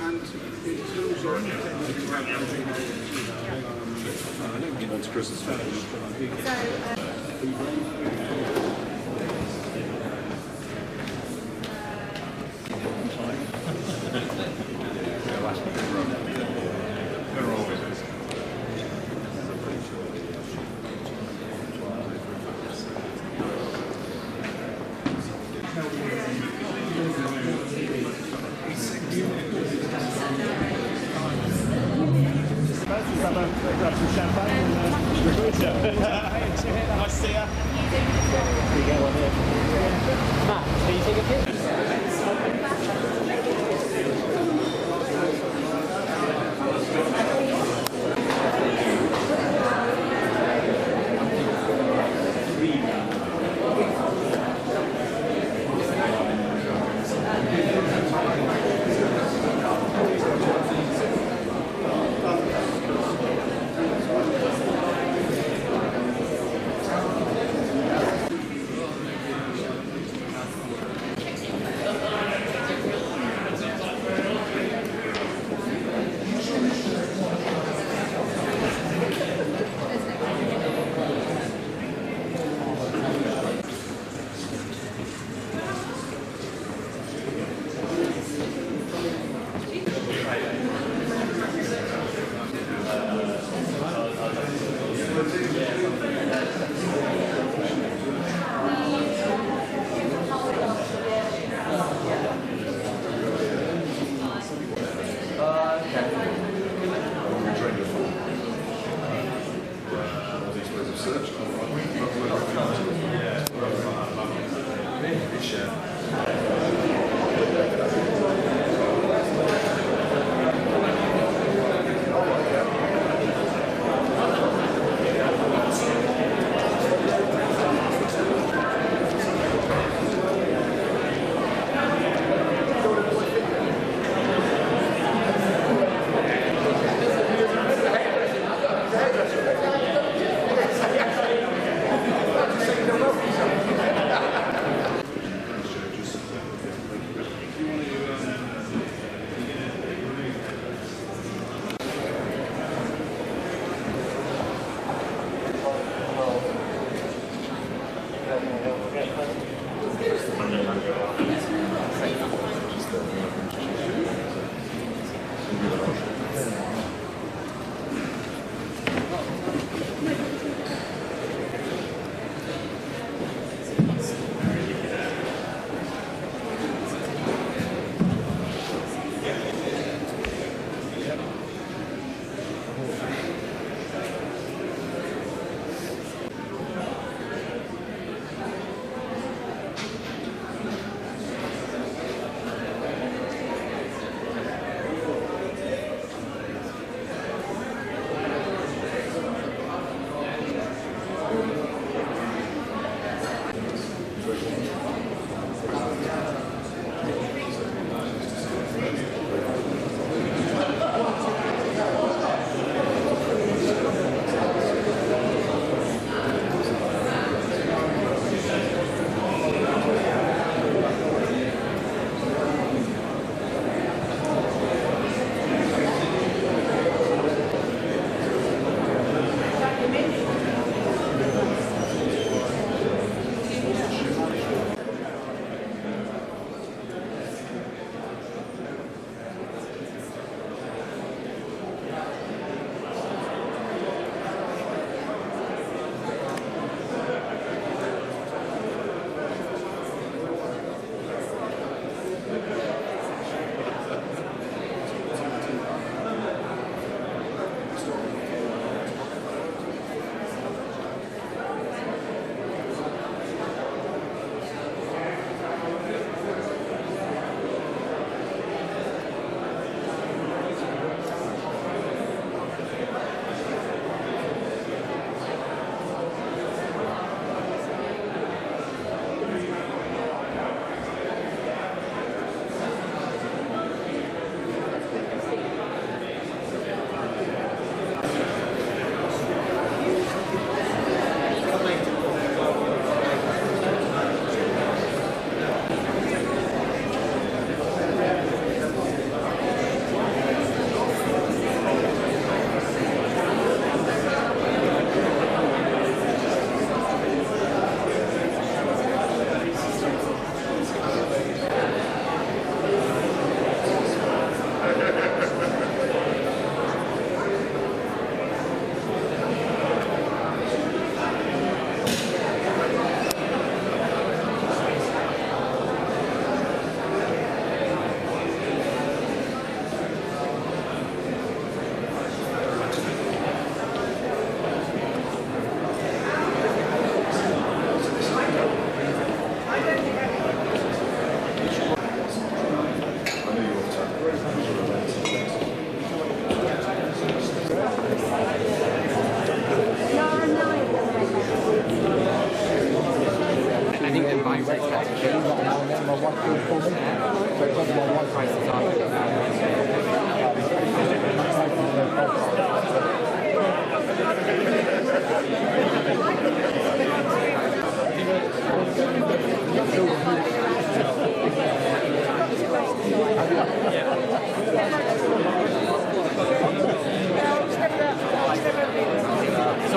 And in terms of I don't think it's Christmas finish. There always is. Grab some champagne and nice to see you. You get one here. Matt, can you take a picture? So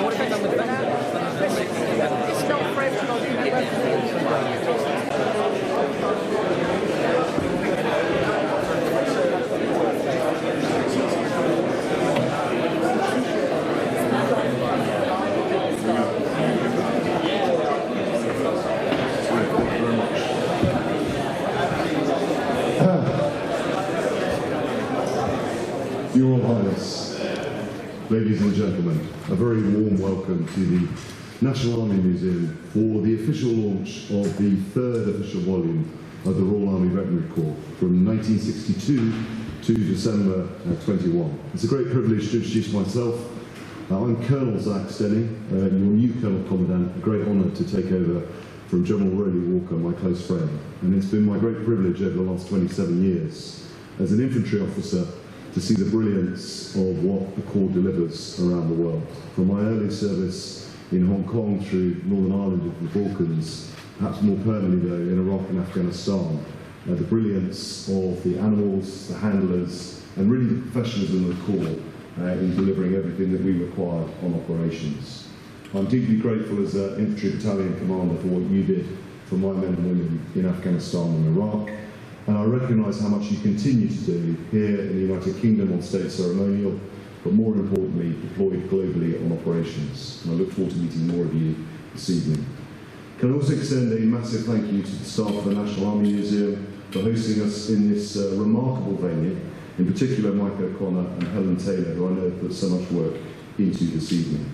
what have I done with the back? It's not French. Your Royal Highness, ladies and gentlemen, a very warm welcome to the National Army Museum for the official launch of the third official volume of the Royal Army Veterinary Corps from 1962 to December 21. It's a great privilege to introduce myself. I'm Colonel Zach Stenny, your new Colonel Commandant. A great honour to take over from General Rowley Walker, my close friend. And it's been my great privilege over the last 27 years as an infantry officer to see the brilliance of what the Corps delivers around the world. From my early service in Hong Kong through Northern Ireland and the Balkans, perhaps more permanently though in Iraq and Afghanistan, the brilliance of the animals, the handlers, and really the professionalism of the Corps in delivering everything that we required on operations. I'm deeply grateful as an infantry battalion commander for what you did for my men and women in Afghanistan and Iraq. And I recognise how much you continue to do here in the United Kingdom on state ceremonial, but more importantly, deployed globally on operations. And I look forward to meeting more of you this evening. Can I also extend a massive thank you to the staff of the National Army Museum for hosting us in this remarkable venue, in particular Mike O'Connor and Helen Taylor, who I know have put so much work into this evening.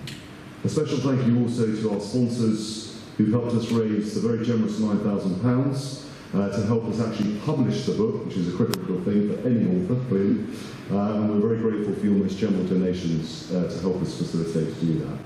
A special thank you also to our sponsors who helped us raise the very generous £9,000 to help us actually publish the book, which is a critical thing for any author, clearly. And we're very grateful for your most general donations to help us facilitate to do that.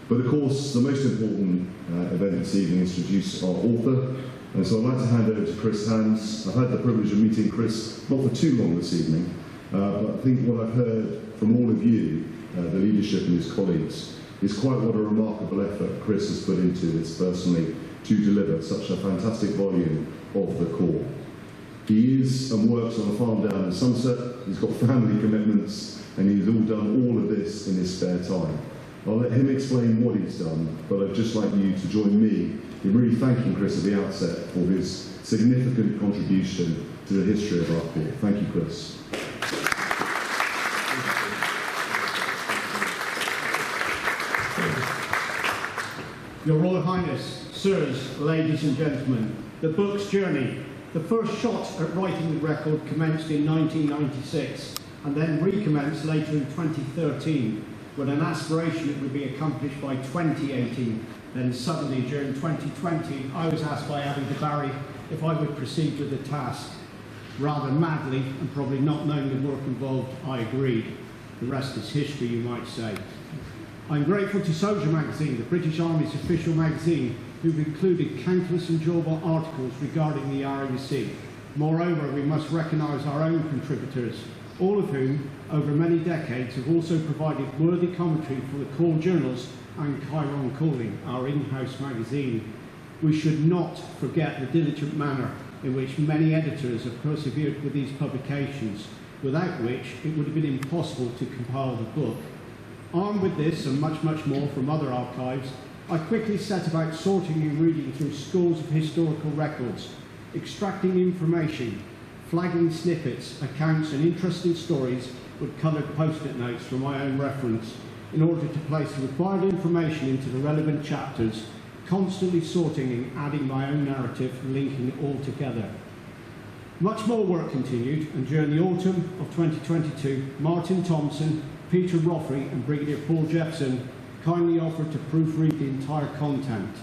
But of course, the most important event this evening is to introduce our author. And so I'd like to hand over to Chris Hands. I've had the privilege of meeting Chris not for too long this evening, but I think what I've heard from all of you, the leadership and his colleagues, is quite what a remarkable effort Chris has put into this personally to deliver such a fantastic volume of the Corps. He is and works on a farm down in Somerset. He's got family commitments, and he's all done all of this in his spare time. I'll let him explain what he's done, but I'd just like you to join me in really thanking Chris at the outset for his significant contribution to the history of our Corps. Thank you, Chris. Your Royal Highness, sirs, ladies and gentlemen, the book's journey. The first shot at writing the record commenced in 1996 and then recommenced later in 2013 with an aspiration it would be accomplished by 2018. Then suddenly during 2020 I was asked by Abby de Barry if I would proceed with the task. Rather madly and probably not knowing the work involved, I agreed. The rest is history, you might say. I'm grateful to Soldier magazine, the British Army's official magazine, who've included countless enjoyable articles regarding the RAVC. Moreover, we must recognise our own contributors, all of whom, over many decades, have also provided worthy commentary for the Corps journals and Chiron Calling, our in-house magazine. We should not forget the diligent manner in which many editors have persevered with these publications, without which it would have been impossible to compile the book. Armed with this and much, much more from other archives, I quickly set about sorting and reading through scores of historical records, extracting information, flagging snippets, accounts and interesting stories with coloured post-it notes for my own reference, in order to place the required information into the relevant chapters, constantly sorting and adding my own narrative and linking it all together. Much more work continued, and during the autumn of 2022, Martin Thompson, Peter Roffrey and Brigadier Paul Jepson kindly offered to proofread the entire content.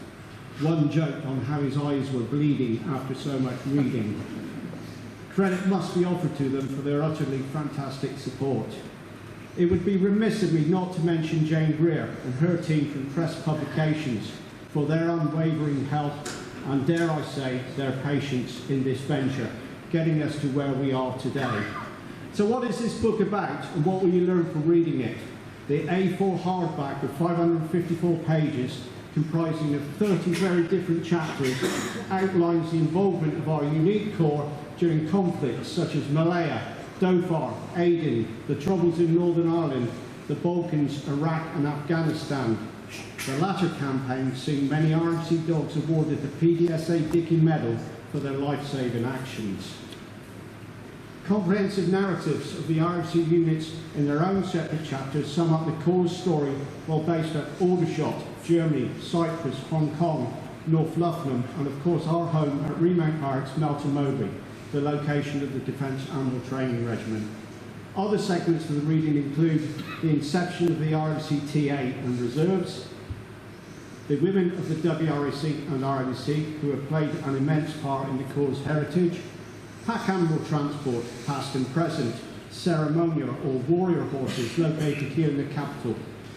One joked on how his eyes were bleeding after so much reading. Credit must be offered to them for their utterly fantastic support. It would be remiss of me not to mention Jane Greer and her team from Press Publications for their unwavering help and, dare I say, their patience in this venture, getting us to where we are today. So what is this book about, and what will you learn from reading it? The A4 hardback of 554 pages, comprising of 30 very different chapters, outlines the involvement of our unique corps during conflicts such as Malaya, Dhofar, Aden, the troubles in Northern Ireland, the Balkans, Iraq and Afghanistan. The latter campaign seeing many RAVC dogs awarded the PDSA Dickey Medal for their life-saving actions. Comprehensive narratives of the RAVC units in their own separate chapters sum up the Corps' story while based at Aldershot, Germany, Cyprus, Hong Kong, North Luffenham, and of course our home at Remount Barracks, Melton Mowbray, the location of the Defence Animal Training Regiment. Other segments of the reading include the inception of the RAVC TA and reserves, the women of the WRAC and RAVC who have played an immense part in the Corps' heritage, pack animal transport, past and present, ceremonial or warrior horses located here in the capital,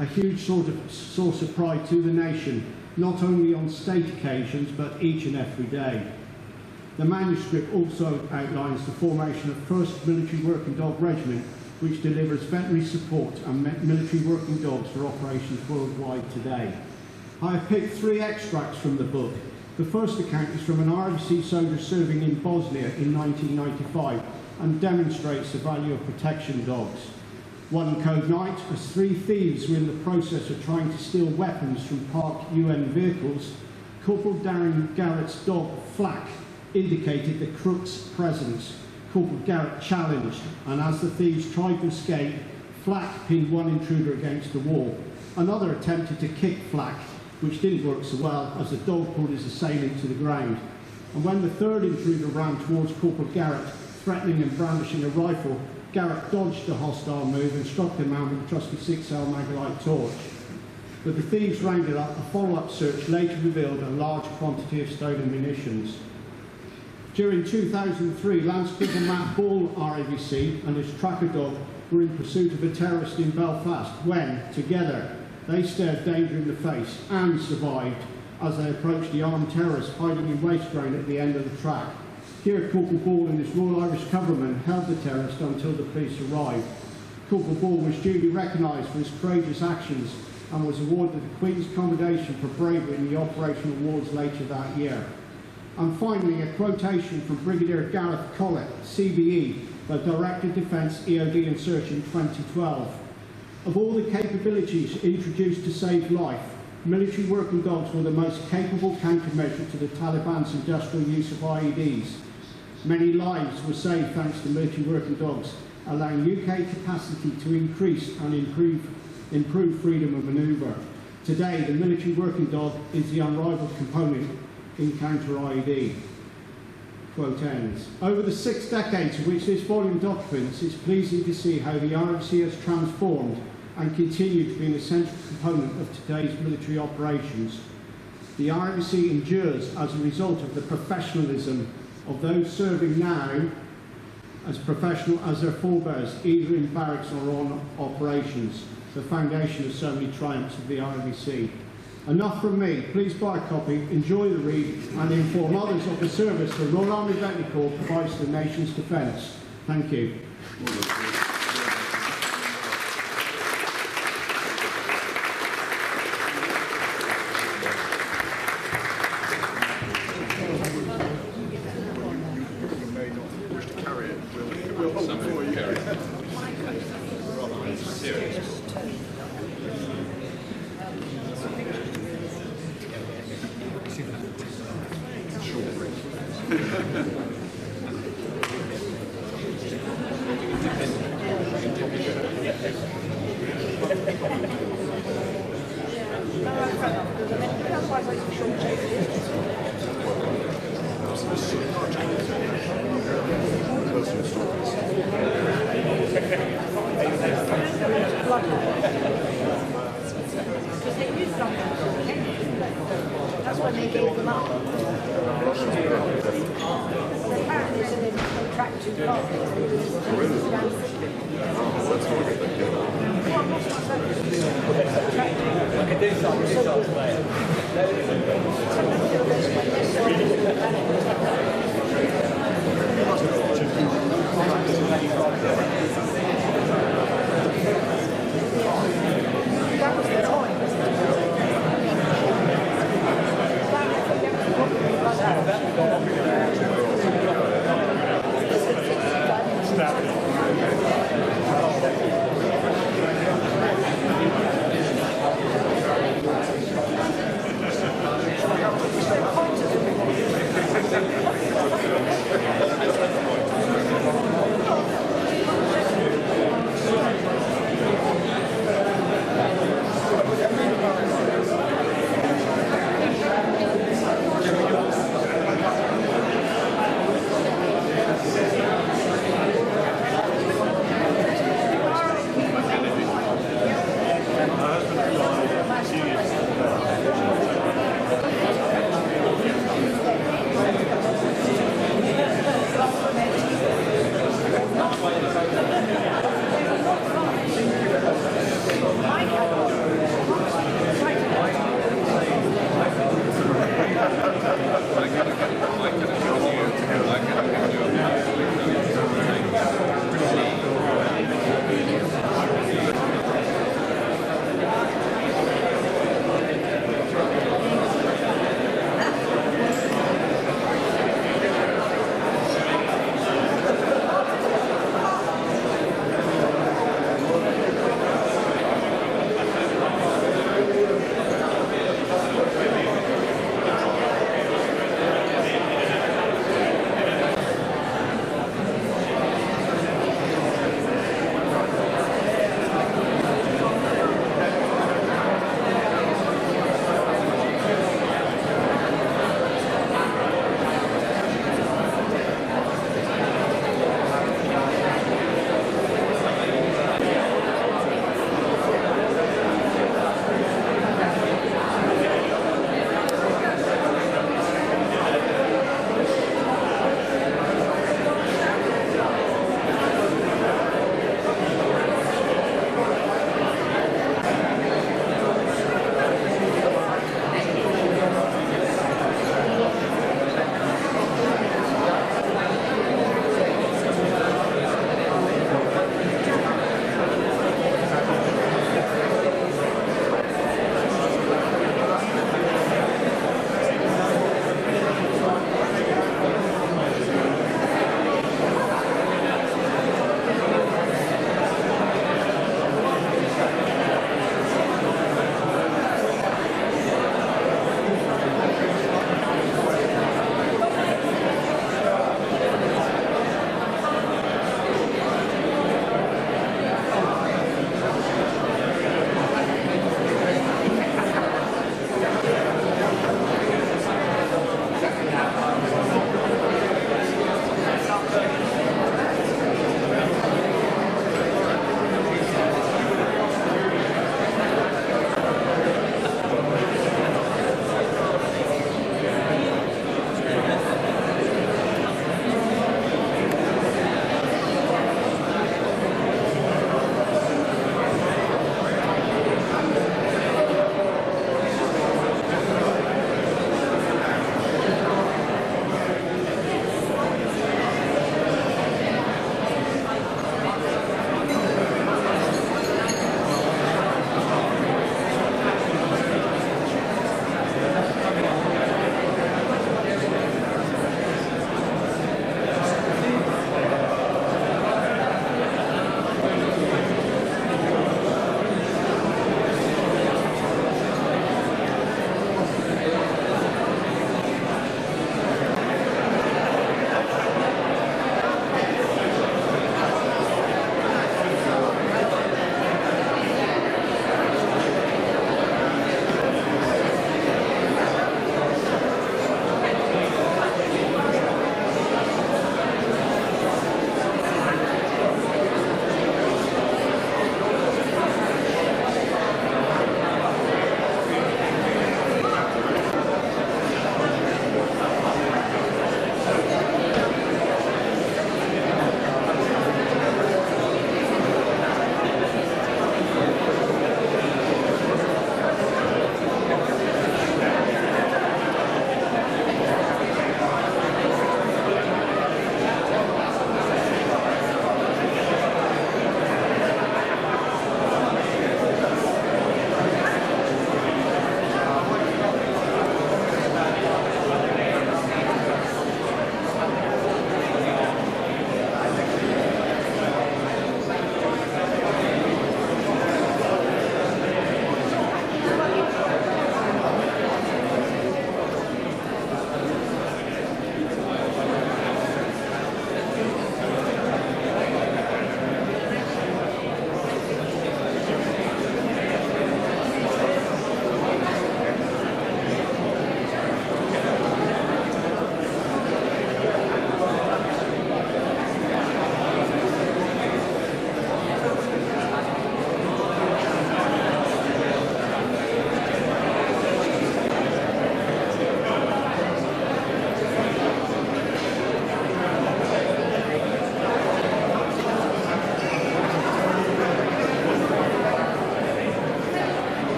a huge source of pride to the nation, not only on state occasions but each and every day. The manuscript also outlines the formation of 1st Military Working Dog Regiment, which delivers veterinary support and military working dogs for operations worldwide today. I have picked 3 extracts from the book. The first account is from an RAVC soldier serving in Bosnia in 1995 and demonstrates the value of protection dogs. One cold night, as 3 thieves were in the process of trying to steal weapons from parked UN vehicles, Corporal Darren Garrett's dog, Flack, indicated the crook's presence. Corporal Garrett challenged, and as the thieves tried to escape, Flack pinned one intruder against the wall. Another attempted to kick Flack, which didn't work so well as the dog pulled his assailant to the ground. And when the 3rd intruder ran towards Corporal Garrett, threatening and brandishing a rifle, Garrett dodged the hostile move and struck the man with a trusty 6L Maglite torch. But the thieves rounded up. A follow-up search later revealed a large quantity of stolen munitions. During 2003, Lance Corporal Matt Ball, RAVC, and his tracker dog were in pursuit of a terrorist in Belfast when, together, they stared danger in the face and survived as they approached the armed terrorists hiding in waste ground at the end of the track. Here, Corporal Ball and his Royal Irish Coverman held the terrorist until the police arrived. Corporal Ball was duly recognised for his courageous actions and was awarded the Queen's Commendation for bravery in the operational awards later that year. And finally, a quotation from Brigadier Gareth Collett, CBE, the Director of Defence, EOD and Search in 2012. Of all the capabilities introduced to save life, military working dogs were the most capable countermeasure to the Taliban's industrial use of IEDs. Many lives were saved thanks to military working dogs, allowing UK capacity to increase and improve freedom of manoeuvre. Today, the military working dog is the unrivaled component in counter-IED. Quote ends. Over the 6 decades of which this volume documents, it's pleasing to see how the RAVC has transformed and continued to be an essential component of today's military operations. The RAVC endures as a result of the professionalism of those serving now as professional as their forebears, either in barracks or on operations, the foundation of so many triumphs of the RAVC. Enough from me. Please buy a copy, enjoy the read, and inform others of the service the Royal Army Veterinary Corps provides to the nation's defence. Thank you. That's when they gave them up. Apparently they contract too far. I could do something.